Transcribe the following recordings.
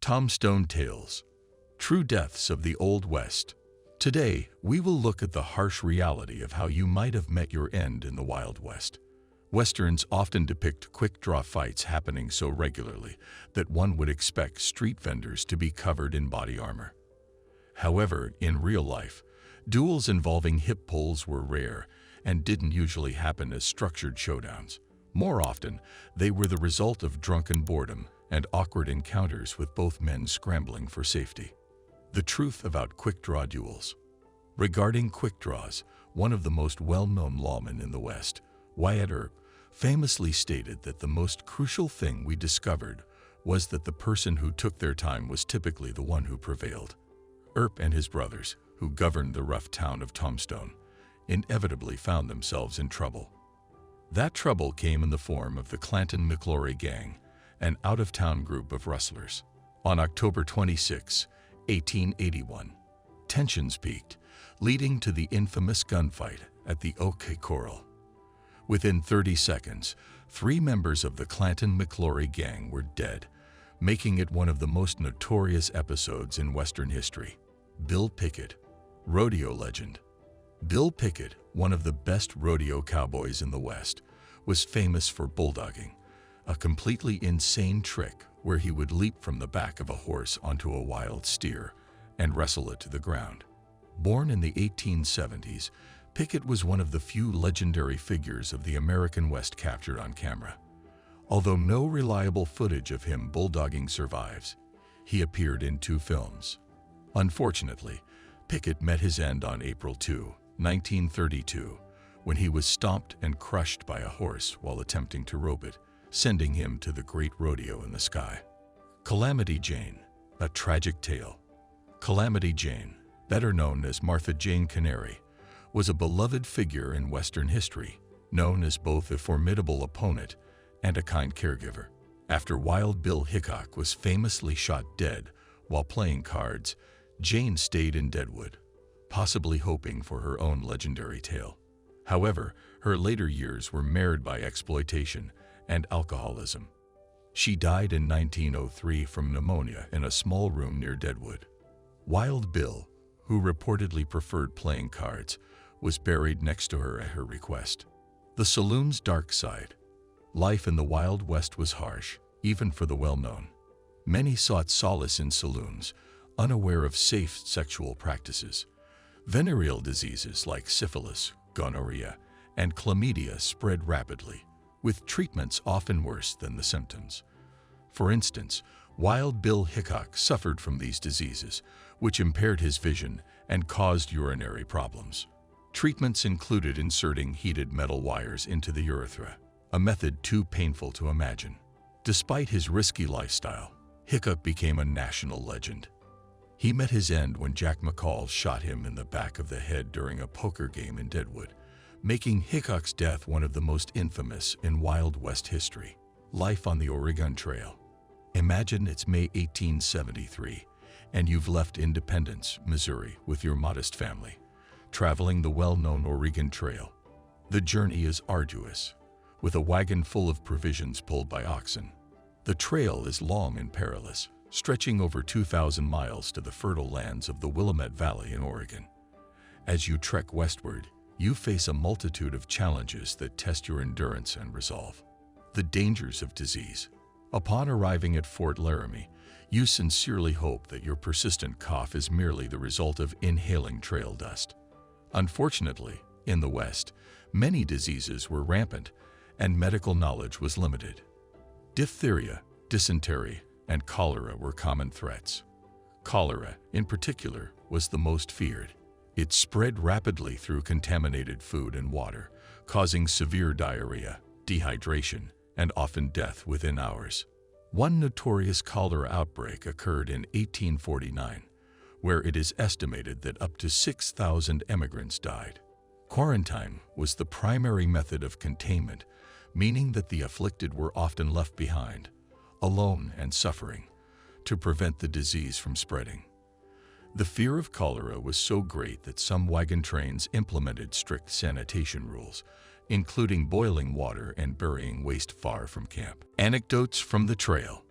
Tombstone Tales, True Deaths of the Old West. Today, we will look at the harsh reality of how you might have met your end in the Wild West. Westerns often depict quick-draw fights happening so regularly that one would expect street vendors to be covered in body armor. However, in real life, duels involving hip pulls were rare and didn't usually happen as structured showdowns. More often, they were the result of drunken boredom and awkward encounters with both men scrambling for safety. The truth about quick-draw duels. Regarding quick-draws, one of the most well-known lawmen in the West, Wyatt Earp, famously stated that the most crucial thing we discovered was that the person who took their time was typically the one who prevailed. Earp and his brothers, who governed the rough town of Tombstone, inevitably found themselves in trouble. That trouble came in the form of the Clanton-McClory gang, an out-of-town group of rustlers. On October 26, 1881, tensions peaked, leading to the infamous gunfight at the OK Corral. Within 30 seconds, 3 members of the Clanton-McClory gang were dead, making it one of the most notorious episodes in Western history. Bill Pickett, rodeo legend. Bill Pickett, one of the best rodeo cowboys in the West, was famous for bulldogging, a completely insane trick where he would leap from the back of a horse onto a wild steer and wrestle it to the ground. Born in the 1870s, Pickett was one of the few legendary figures of the American West captured on camera. Although no reliable footage of him bulldogging survives, he appeared in 2 films. Unfortunately, Pickett met his end on April 2, 1932, when he was stomped and crushed by a horse while attempting to rope it, sending him to the great rodeo in the sky. Calamity Jane, a tragic tale. Calamity Jane, better known as Martha Jane Canary, was a beloved figure in Western history, known as both a formidable opponent and a kind caregiver. After Wild Bill Hickok was famously shot dead while playing cards, Jane stayed in Deadwood, possibly hoping for her own legendary tale. However, her later years were marred by exploitation and alcoholism. She died in 1903 from pneumonia in a small room near Deadwood. Wild Bill, who reportedly preferred playing cards, was buried next to her at her request. The Saloon's dark side. Life in the Wild West was harsh, even for the well-known. Many sought solace in saloons, unaware of safe sexual practices. Venereal diseases like syphilis, gonorrhea, and chlamydia spread rapidly, with treatments often worse than the symptoms. For instance, Wild Bill Hickok suffered from these diseases, which impaired his vision and caused urinary problems. Treatments included inserting heated metal wires into the urethra, a method too painful to imagine. Despite his risky lifestyle, Hickok became a national legend. He met his end when Jack McCall shot him in the back of the head during a poker game in Deadwood, making Hickok's death one of the most infamous in Wild West history. Life on the Oregon Trail. Imagine it's May 1873, and you've left Independence, Missouri, with your modest family, traveling the well-known Oregon Trail. The journey is arduous, with a wagon full of provisions pulled by oxen. The trail is long and perilous, stretching over 2,000 miles to the fertile lands of the Willamette Valley in Oregon. As you trek westward, you face a multitude of challenges that test your endurance and resolve. The dangers of disease. Upon arriving at Fort Laramie, you sincerely hope that your persistent cough is merely the result of inhaling trail dust. Unfortunately, in the West, many diseases were rampant and medical knowledge was limited. Diphtheria, dysentery, and cholera were common threats. Cholera, in particular, was the most feared. It spread rapidly through contaminated food and water, causing severe diarrhea, dehydration, and often death within hours. One notorious cholera outbreak occurred in 1849, where it is estimated that up to 6,000 emigrants died. Quarantine was the primary method of containment, meaning that the afflicted were often left behind, alone and suffering, to prevent the disease from spreading. The fear of cholera was so great that some wagon trains implemented strict sanitation rules, including boiling water and burying waste far from camp. Anecdotes from the trail.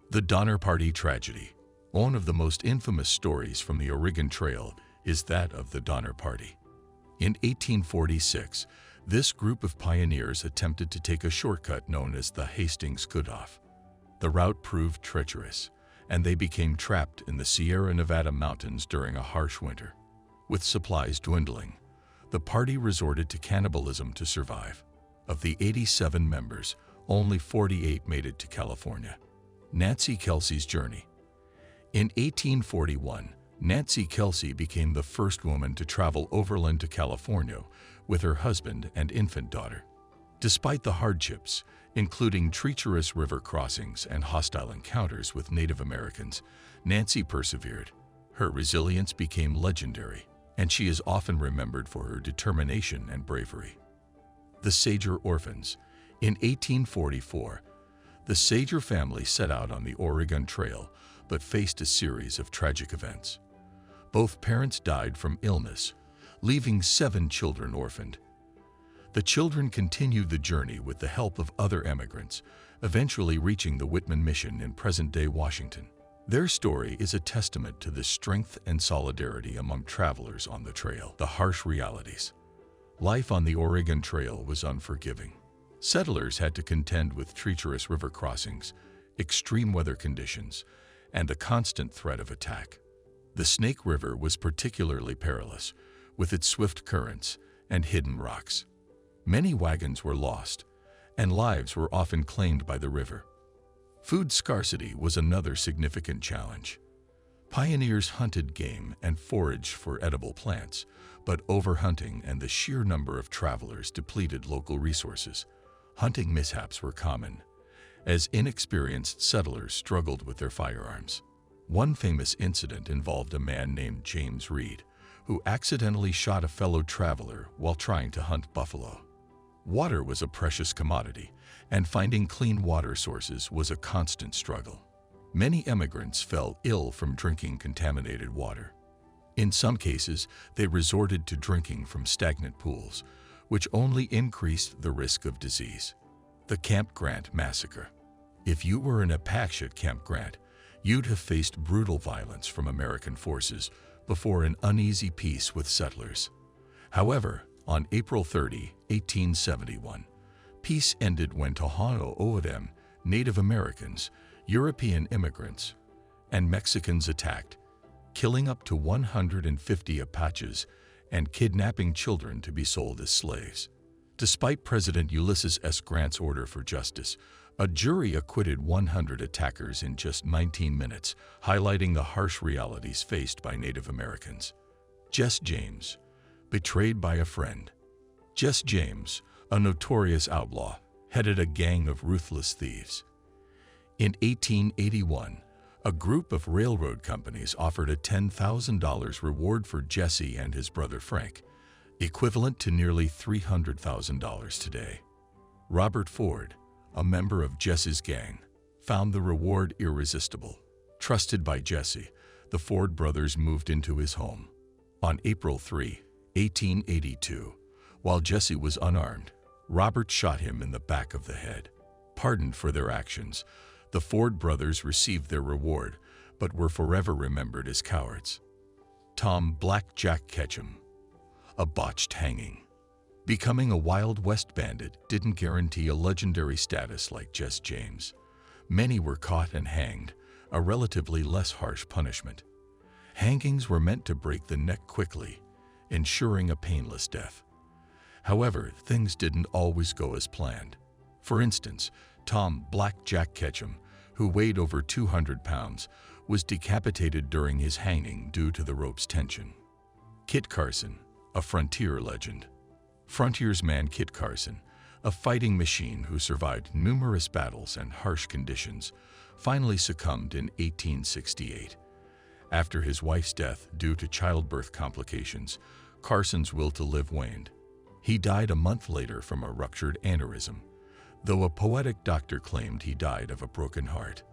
The Donner Party tragedy. One of the most infamous stories from the Oregon Trail is that of the Donner Party. In 1846, this group of pioneers attempted to take a shortcut known as the Hastings Cutoff. The route proved treacherous, and they became trapped in the Sierra Nevada mountains during a harsh winter. With supplies dwindling, the party resorted to cannibalism to survive. Of the 87 members, only 48 made it to California. Nancy Kelsey's journey. In 1841, Nancy Kelsey became the first woman to travel overland to California with her husband and infant daughter. Despite the hardships, including treacherous river crossings and hostile encounters with Native Americans, Nancy persevered. Her resilience became legendary, and she is often remembered for her determination and bravery. The Sager Orphans. In 1844, the Sager family set out on the Oregon Trail but faced a series of tragic events. Both parents died from illness, leaving 7 children orphaned. The children continued the journey with the help of other emigrants, eventually reaching the Whitman Mission in present-day Washington. Their story is a testament to the strength and solidarity among travelers on the trail. The harsh realities. Life on the Oregon Trail was unforgiving. Settlers had to contend with treacherous river crossings, extreme weather conditions, and the constant threat of attack. The Snake River was particularly perilous, with its swift currents and hidden rocks. Many wagons were lost, and lives were often claimed by the river. Food scarcity was another significant challenge. Pioneers hunted game and foraged for edible plants, but overhunting and the sheer number of travelers depleted local resources. Hunting mishaps were common, as inexperienced settlers struggled with their firearms. One famous incident involved a man named James Reed, who accidentally shot a fellow traveler while trying to hunt buffalo. Water was a precious commodity, and finding clean water sources was a constant struggle. Many immigrants fell ill from drinking contaminated water. In some cases, they resorted to drinking from stagnant pools, which only increased the risk of disease. The Camp Grant Massacre. If you were in Apache at Camp Grant, you'd have faced brutal violence from American forces before an uneasy peace with settlers. However, on April 30, 1871, peace ended when Tohono O'odham, Native Americans, European immigrants, and Mexicans attacked, killing up to 150 Apaches and kidnapping children to be sold as slaves. Despite President Ulysses S. Grant's order for justice, a jury acquitted 100 attackers in just 19 minutes, highlighting the harsh realities faced by Native Americans. Jesse James, betrayed by a friend. Jesse James, a notorious outlaw, headed a gang of ruthless thieves. In 1881, a group of railroad companies offered a $10,000 reward for Jesse and his brother Frank, equivalent to nearly $300,000 today. Robert Ford, a member of Jesse's gang, found the reward irresistible. Trusted by Jesse, the Ford brothers moved into his home. On April 3, 1882, while Jesse was unarmed, Robert shot him in the back of the head. Pardoned for their actions, the Ford brothers received their reward, but were forever remembered as cowards. Tom "Black Jack" Ketchum. A botched hanging. Becoming a Wild West bandit didn't guarantee a legendary status like Jesse James. Many were caught and hanged, a relatively less harsh punishment. Hangings were meant to break the neck quickly, ensuring a painless death. However, things didn't always go as planned. For instance, Tom "Black Jack" Ketchum, who weighed over 200 pounds, was decapitated during his hanging due to the rope's tension. Kit Carson, a frontier legend. Frontiersman Kit Carson, a fighting machine who survived numerous battles and harsh conditions, finally succumbed in 1868. After his wife's death due to childbirth complications, Carson's will to live waned. He died a month later from a ruptured aneurysm, though a poetic doctor claimed he died of a broken heart.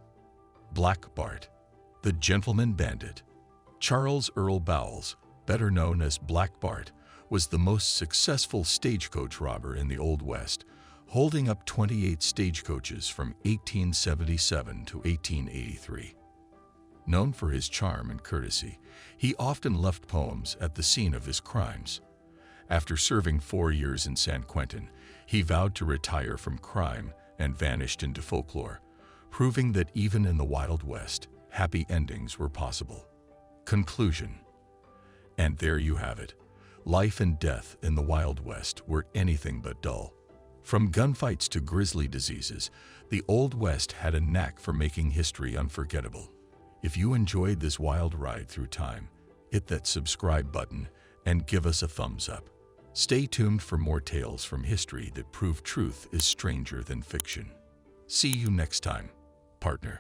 Black Bart, the gentleman bandit. Charles Earl Bowles, better known as Black Bart, was the most successful stagecoach robber in the Old West, holding up 28 stagecoaches from 1877 to 1883. Known for his charm and courtesy, he often left poems at the scene of his crimes. After serving 4 years in San Quentin, he vowed to retire from crime and vanished into folklore, proving that even in the Wild West, happy endings were possible. Conclusion. And there you have it. Life and death in the Wild West were anything but dull. From gunfights to grisly diseases, the Old West had a knack for making history unforgettable. If you enjoyed this wild ride through time, hit that subscribe button and give us a thumbs up. Stay tuned for more tales from history that prove truth is stranger than fiction. See you next time, partner.